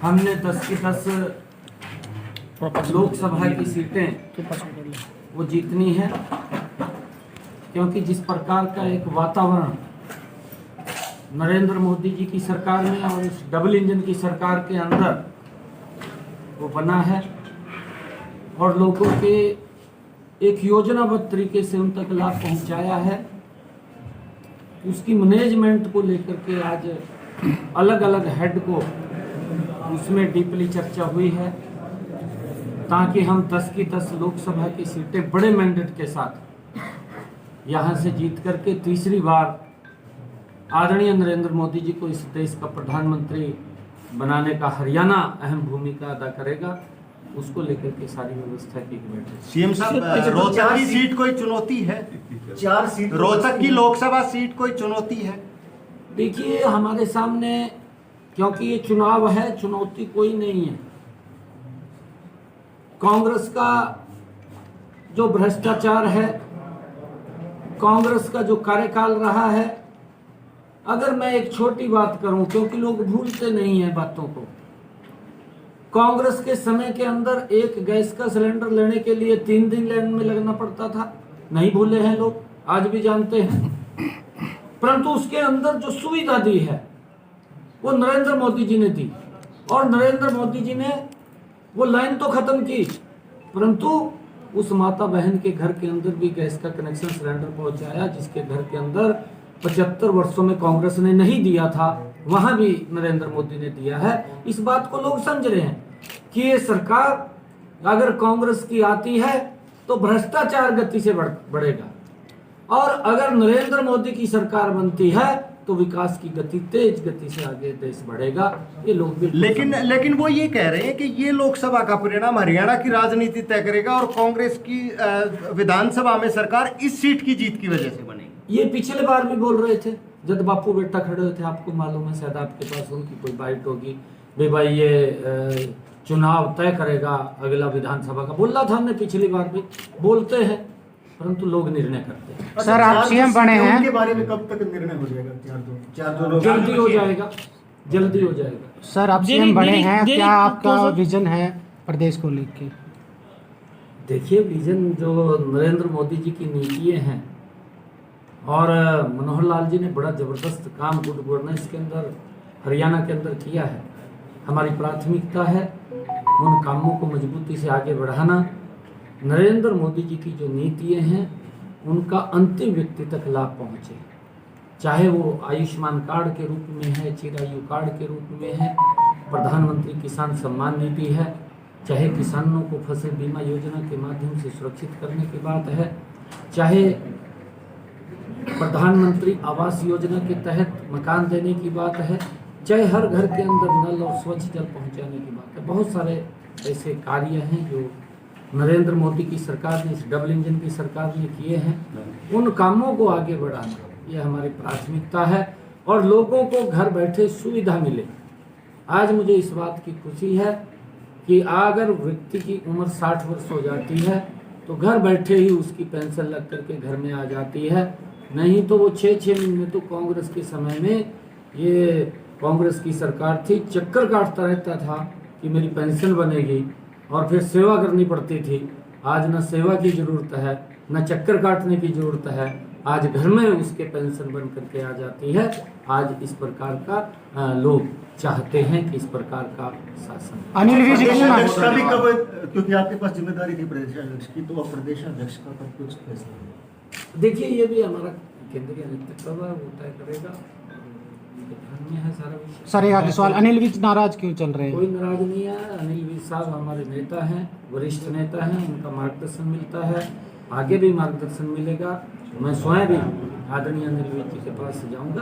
हमने 10 की 10 लोकसभा की सीटें वो जीतनी है, क्योंकि जिस प्रकार का एक वातावरण नरेंद्र मोदी जी की सरकार में और इस डबल इंजन की सरकार के अंदर वो बना है और लोगों के एक योजनाबद्ध तरीके से उन तक लाभ पहुंचाया है, उसकी मैनेजमेंट को लेकर के आज अलग अलग हेड को उसमें डीपली चर्चा हुई है, ताकि हम 10 की 10 लोकसभा की सीटें बड़े मैंडेट के साथ यहाँ से जीत करके तीसरी बार आदरणीय नरेंद्र मोदी जी को इस देश का प्रधानमंत्री बनाने का हरियाणा अहम भूमिका अदा करेगा, उसको लेकर के सारी व्यवस्था की बैठक। सीएम साहब, रोहतक की सीट कोई चुनौती है? 4 सीट रोहतक की लोकसभा सीट कोई चुनौती है? देखिए, हमारे सामने क्योंकि ये चुनाव है, चुनौती कोई नहीं है। कांग्रेस का जो भ्रष्टाचार है, कांग्रेस का जो कार्यकाल रहा है, अगर मैं एक छोटी बात करूं, क्योंकि लोग भूलते नहीं हैं बातों को, कांग्रेस के समय के अंदर एक गैस का सिलेंडर लेने के लिए 3 दिन लाइन में लगना पड़ता था, नहीं भूले हैं लोग, आज भी जानते हैं। परंतु उसके अंदर जो सुविधा दी है वो नरेंद्र मोदी जी ने दी, और नरेंद्र मोदी जी ने वो लाइन तो खत्म की, परंतु उस माता बहन के घर के अंदर भी गैस का कनेक्शन सिलेंडर पहुंचाया, जिसके घर के अंदर 75 वर्षों में कांग्रेस ने नहीं दिया था, वहां भी नरेंद्र मोदी ने दिया है। इस बात को लोग समझ रहे हैं कि ये सरकार अगर कांग्रेस की आती है तो भ्रष्टाचार गति से बढ़ेगा, और अगर नरेंद्र मोदी की सरकार बनती है तो विकास की गति तेज गति से आगे देश बढ़ेगा। ये लोग भी लेकिन वो ये कह रहे हैं कि ये लोकसभा का परिणाम हरियाणा की राजनीति तय करेगा और कांग्रेस की विधानसभा में सरकार इस सीट की जीत की वजह से बनेगी। ये पिछले बार भी बोल रहे थे जब बापू बेटा खड़े हुए थे, आपको मालूम है, शायद आपके पास उनकी कोई बाइट होगी, भाई ये चुनाव तय करेगा अगला विधानसभा का, बोल रहा था हमने पिछली बार भी। बोलते हैं परंतु लोग निर्णय करते हैं। सर, आप सीएम बने हैं, उनके बारे में कब तक निर्णय हो जाएगा? 4-2 जल्दी हो जाएगा, जल्दी हो जाएगा। सर, आप सीएम बने हैं, क्या आपका विजन है प्रदेश को लेकर? देखिए, विजन जो नरेंद्र मोदी जी की नीतियां हैं, और मनोहर लाल जी ने बड़ा जबरदस्त काम गुड गवर्नेंस के अंदर हरियाणा के अंदर किया है। हमारी प्राथमिकता है उन कामों को मजबूती से आगे बढ़ाना। नरेंद्र मोदी जी की जो नीतियां हैं उनका अंतिम व्यक्ति तक लाभ पहुंचे, चाहे वो आयुष्मान कार्ड के रूप में है, चिरायु कार्ड के रूप में है, प्रधानमंत्री किसान सम्मान निधि है, चाहे किसानों को फसल बीमा योजना के माध्यम से सुरक्षित करने की बात है, चाहे प्रधानमंत्री आवास योजना के तहत मकान देने की बात है, चाहे हर घर के अंदर नल और स्वच्छ जल पहुंचाने की बात है। बहुत सारे ऐसे कार्य हैं जो नरेंद्र मोदी की सरकार ने, इस डबल इंजन की सरकार ने किए हैं। उन कामों को आगे बढ़ाना ये हमारी प्राथमिकता है, और लोगों को घर बैठे सुविधा मिले। आज मुझे इस बात की खुशी है कि अगर व्यक्ति की उम्र 60 वर्ष हो जाती है तो घर बैठे ही उसकी पेंशन लग करके घर में आ जाती है, नहीं तो वो 6-6 महीने तो कांग्रेस के समय में, ये कांग्रेस की सरकार थी, चक्कर काटता रहता था कि मेरी पेंशन बनेगी, और फिर सेवा करनी पड़ती थी। आज न सेवा की जरूरत है, न चक्कर काटने की जरूरत है, आज घर में उसके पेंशन बन करके आ जाती है। आज इस प्रकार का लोग चाहते हैं कि इस प्रकार का शासन। अनिल विज क्योंकि आपके पास जिम्मेदारी थी प्रदेशाध्यक्ष की, तो अब प्रदेशाध्यक्ष का पर कुछ फैसला? देखिए, ये भी हमारा केंद्रीय नेतृत्व है, वो तय करेगा, है सारा विषय। सर, एक सवाल, अनिल विज नाराज क्यों चल रहे हैं? कोई नाराज नहीं है। अनिल विज साहब हमारे नेता हैं, वरिष्ठ नेता हैं, उनका मार्गदर्शन मिलता है, आगे भी मार्गदर्शन मिलेगा। मैं स्वयं भी आदरणीय अनिल विज जी के पास जाऊंगा।